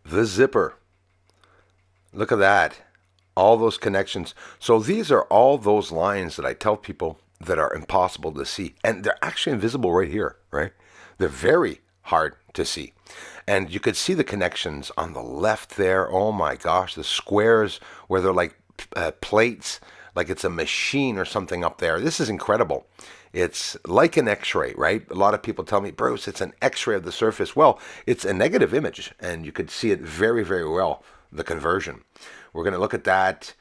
The zipper. Look at that. All those connections. So these are all those lines that I tell people that are impossible to see. And they're actually invisible right here, right? They're very hard to see. And you could see the connections on the left there. Oh my gosh, the squares where they're like plates, like it's a machine or something up there. This is incredible. It's like an x-ray, right? A lot of people tell me, Bruce, it's an x-ray of the surface. Well, it's a negative image, and you could see it very, very well, the conversion. We're going to look at that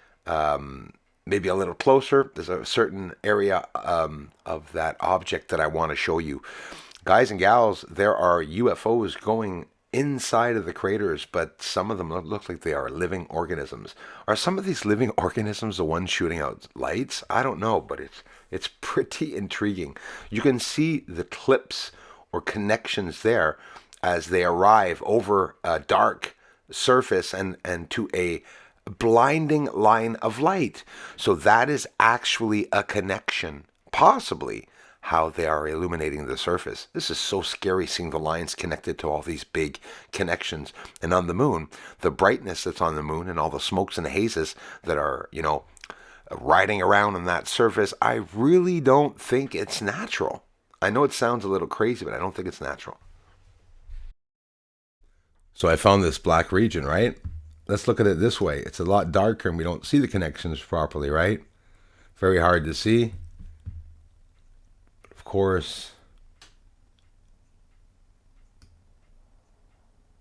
maybe a little closer. There's a certain area of that object that I want to show you. Guys and gals, there are UFOs going inside of the craters, but some of them look like they are living organisms. Are some of these living organisms the ones shooting out lights? I don't know, but it's pretty intriguing. You can see the clips or connections there as they arrive over a dark surface and to a blinding line of light. So that is actually a connection, possibly how they are illuminating the surface. This is so scary, seeing the lines connected to all these big connections. And on the moon, the brightness that's on the moon and all the smokes and hazes that are, riding around on that surface, I really don't think it's natural. I know it sounds a little crazy, but I don't think it's natural. So I found this black region, right? Let's look at it this way. It's a lot darker and we don't see the connections properly, right? Very hard to see. Of course,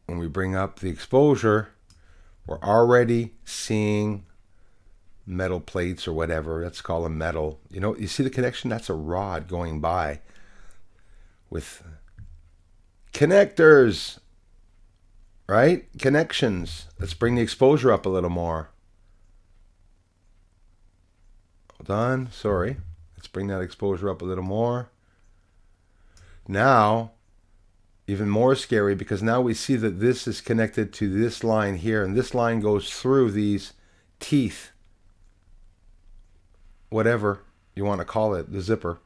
when we bring up the exposure, we're already seeing metal plates or whatever. Let's call them metal. You see the connection? That's a rod going by with connectors, right? Connections. Let's bring the exposure up a little more. Hold on. Sorry. Let's bring that exposure up a little more. Now, even more scary, because now we see that this is connected to this line here, and this line goes through these teeth, whatever you want to call it, the zipper.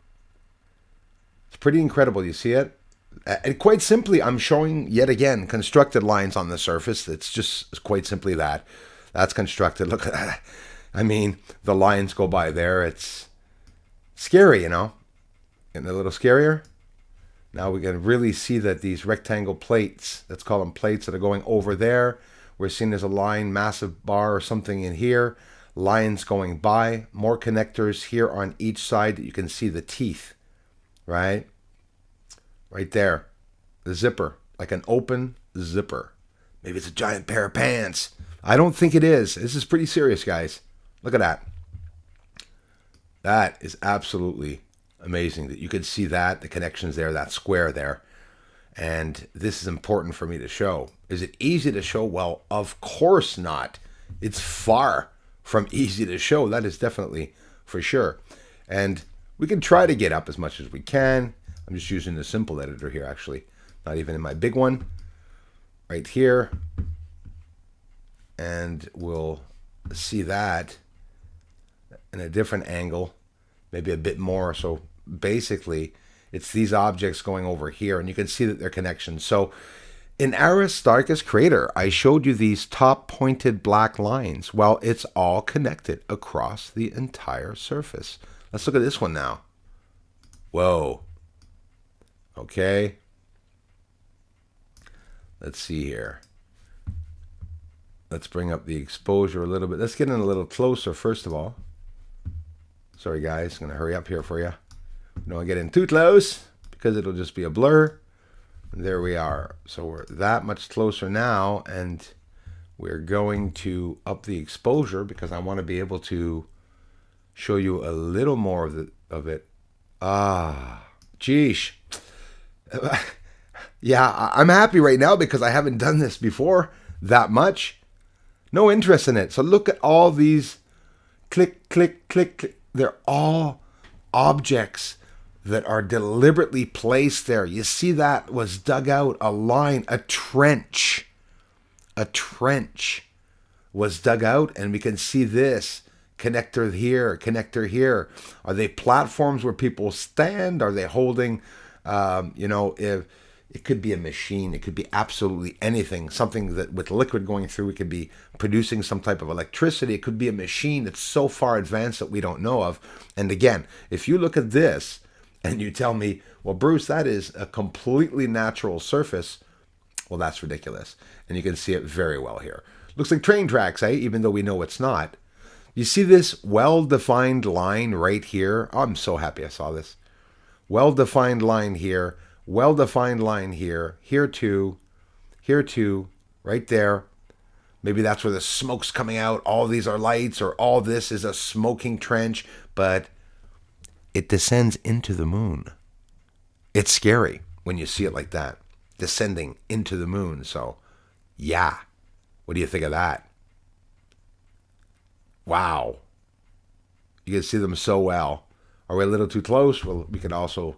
It's pretty incredible. You see it? And quite simply, I'm showing, yet again, constructed lines on the surface. It's just quite simply that. That's constructed. Look at that. I mean, the lines go by there. It's scary, Getting a little scarier. Now we can really see that these rectangle plates, let's call them plates, that are going over there. We're seeing there's a line, massive bar or something in here. Lines going by. More connectors here on each side that you can see the teeth, right? Right there. The zipper, like an open zipper. Maybe it's a giant pair of pants. I don't think it is. This is pretty serious, guys. Look at that. That is absolutely amazing that you could see that, the connections there, that square there. And this is important for me to show. Is it easy to show? Well, of course not. It's far from easy to show. That is definitely for sure. And we can try to get up as much as we can. I'm just using the simple editor here, actually. Not even in my big one. Right here. And we'll see that in a different angle. Maybe a bit more. So basically, it's these objects going over here, and you can see that they're connections. So in Aristarchus crater, I showed you these top pointed black lines. Well, it's all connected across the entire surface. Let's look at this one now. Whoa. Okay. Let's see here. Let's bring up the exposure a little bit. Let's get in a little closer, first of all. Sorry, guys. I'm going to hurry up here for you. Don't get in too close because it'll just be a blur. And there we are. So we're that much closer now, and we're going to up the exposure because I want to be able to show you a little more of it. Geesh. Yeah, I'm happy right now because I haven't done this before that much. No interest in it. So look at all these click, click, click, click. They're all objects that are deliberately placed there. You see that was dug out, a line, a trench. A trench was dug out, and we can see this connector here, a connector here? Are they platforms where people stand? Are they holding, if it could be a machine, it could be absolutely anything, something that with liquid going through, it could be producing some type of electricity. It could be a machine that's so far advanced that we don't know of. And again, if you look at this and you tell me, well, Bruce, that is a completely natural surface, well, that's ridiculous. And you can see it very well here. Looks like train tracks, eh? Even though we know it's not. You see this well-defined line right here? Oh, I'm so happy I saw this. Well-defined line here. Well-defined line here. Here too. Here too. Right there. Maybe that's where the smoke's coming out. All these are lights, or all this is a smoking trench. But it descends into the moon. It's scary when you see it like that. Descending into the moon. So, yeah. What do you think of that? Wow. You can see them so well. Are we a little too close? Well, we can also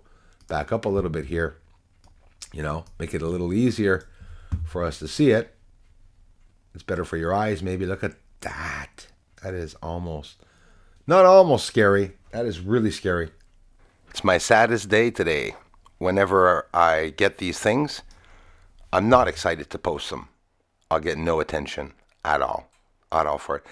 back up a little bit here. Make it a little easier for us to see it. It's better for your eyes, maybe. Look at that. That is not almost scary. That is really scary. It's my saddest day today. Whenever I get these things, I'm not excited to post them. I'll get no attention at all for it.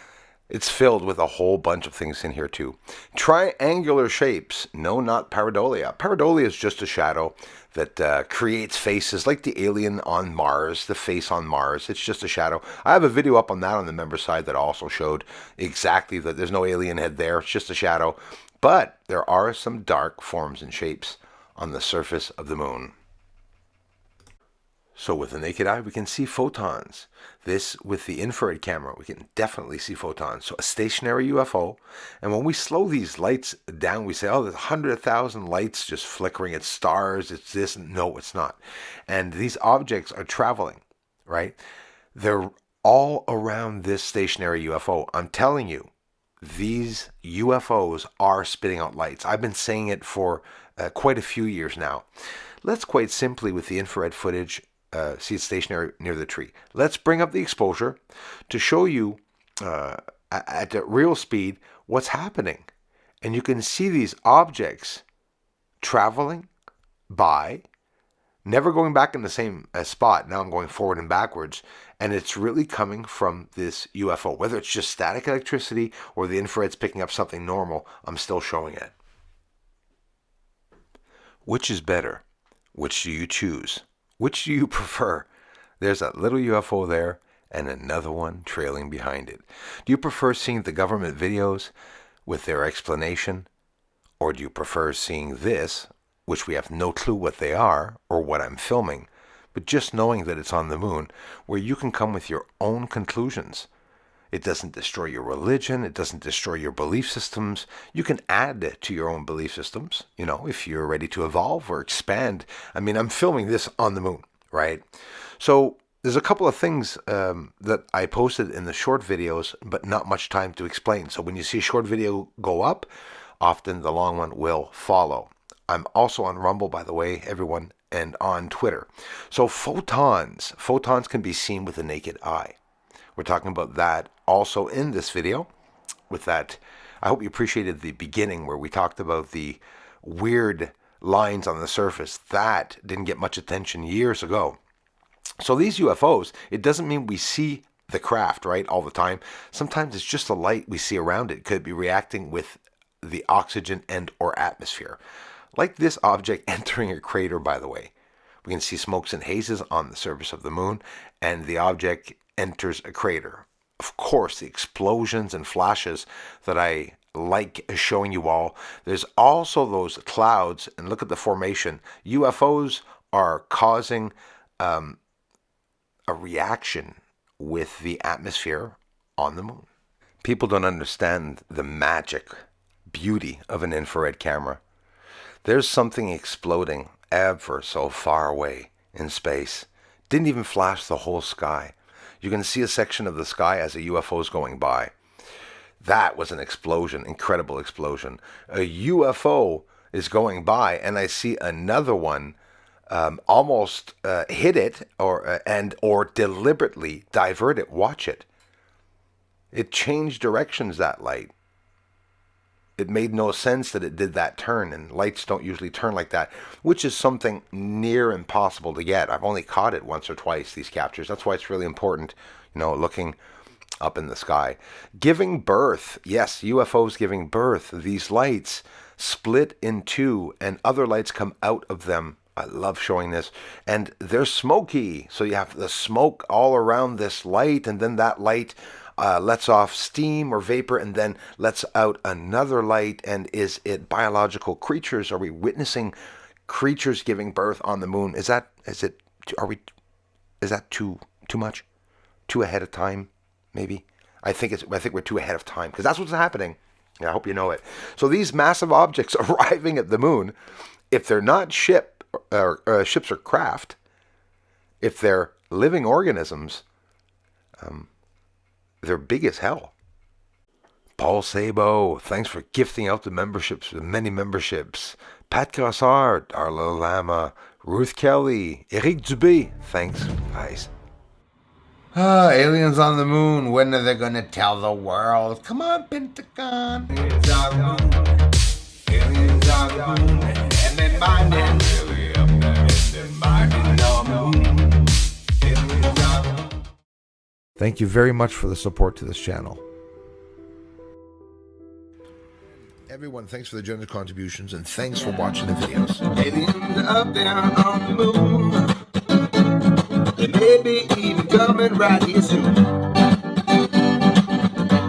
It's filled with a whole bunch of things in here too. Triangular shapes. No, not pareidolia. Pareidolia is just a shadow that creates faces like the alien on Mars, the face on Mars. It's just a shadow. I have a video up on that on the member side that also showed exactly that there's no alien head there. It's just a shadow. But there are some dark forms and shapes on the surface of the moon. So with the naked eye, we can see photons. This, with the infrared camera, we can definitely see photons. So a stationary UFO. And when we slow these lights down, we say, oh, there's 100,000 lights just flickering. It's stars. It's this. No, it's not. And these objects are traveling, right? They're all around this stationary UFO. I'm telling you, these UFOs are spitting out lights. I've been saying it for quite a few years now. Let's quite simply, with the infrared footage, see it stationary near the tree. Let's bring up the exposure to show you at the real speed what's happening. And you can see these objects traveling by, never going back in the same spot. Now I'm going forward and backwards. And it's really coming from this UFO. Whether it's just static electricity or the infrared's picking up something normal, I'm still showing it. Which is better? Which do you choose? Which do you prefer? There's that little UFO there and another one trailing behind it. Do you prefer seeing the government videos with their explanation? Or do you prefer seeing this, which we have no clue what they are or what I'm filming, but just knowing that it's on the moon, where you can come with your own conclusions? It doesn't destroy your religion. It doesn't destroy your belief systems. You can add to your own belief systems, if you're ready to evolve or expand. I mean, I'm filming this on the moon, right? So there's a couple of things that I posted in the short videos, but not much time to explain. So when you see a short video go up, often the long one will follow. I'm also on Rumble, by the way, everyone, and on Twitter. So photons can be seen with the naked eye. We're talking about that also in this video. With that, I hope you appreciated the beginning where we talked about the weird lines on the surface. That didn't get much attention years ago. So these UFOs, it doesn't mean we see the craft, right, all the time. Sometimes it's just the light we see around it could be reacting with the oxygen and or atmosphere. Like this object entering a crater, by the way. We can see smokes and hazes on the surface of the moon, and the object enters a crater. Of course, the explosions and flashes that I like showing you all. There's also those clouds, and look at the formation. UFOs are causing a reaction with the atmosphere on the moon. People don't understand the magic, beauty of an infrared camera. There's something exploding ever so far away in space. Didn't even flash the whole sky. You can see a section of the sky as a UFO is going by. That was an explosion, incredible explosion. A UFO is going by, and I see another one almost hit it or deliberately divert it. Watch it. It changed directions, that light. it made no sense that it did that turn, and lights don't usually turn like that, which is something near impossible to get. I've only caught it once or twice, these captures. That's why it's really important, looking up in the sky. Giving birth. Yes, UFOs giving birth. These lights split in two and other lights come out of them. I love showing this. And they're smoky. So you have the smoke all around this light, and then that light lets off steam or vapor and then lets out another light. And is it biological creatures? Are we witnessing creatures giving birth on the moon? Is that too much? Too ahead of time, maybe? I think we're too ahead of time, because that's what's happening. Yeah, I hope you know it. So these massive objects arriving at the moon, if they're not ships or craft, if they're living organisms, they're big as hell. Paul Sabo, thanks for gifting out the memberships, the many memberships. Pat Grossard, Arlo Lama, Ruth Kelly, Eric Dubé, thanks, guys. Aliens on the moon, when are they going to tell the world? Come on, Pentagon. Aliens on the moon. Aliens on the moon. And they're mining really up there. And they're mining on the moon. Aliens on the moon. Thank you very much for the support to this channel. Everyone, thanks for the generous contributions, and thanks for watching the videos. Aliens up there on the moon. They may be even coming right here soon.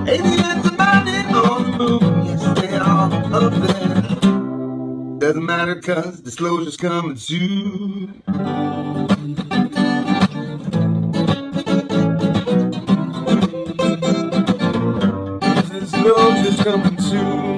Aliens are mining on the moon. Yes, they are up there. Doesn't matter, cause disclosure's coming soon. Disclosure's coming soon.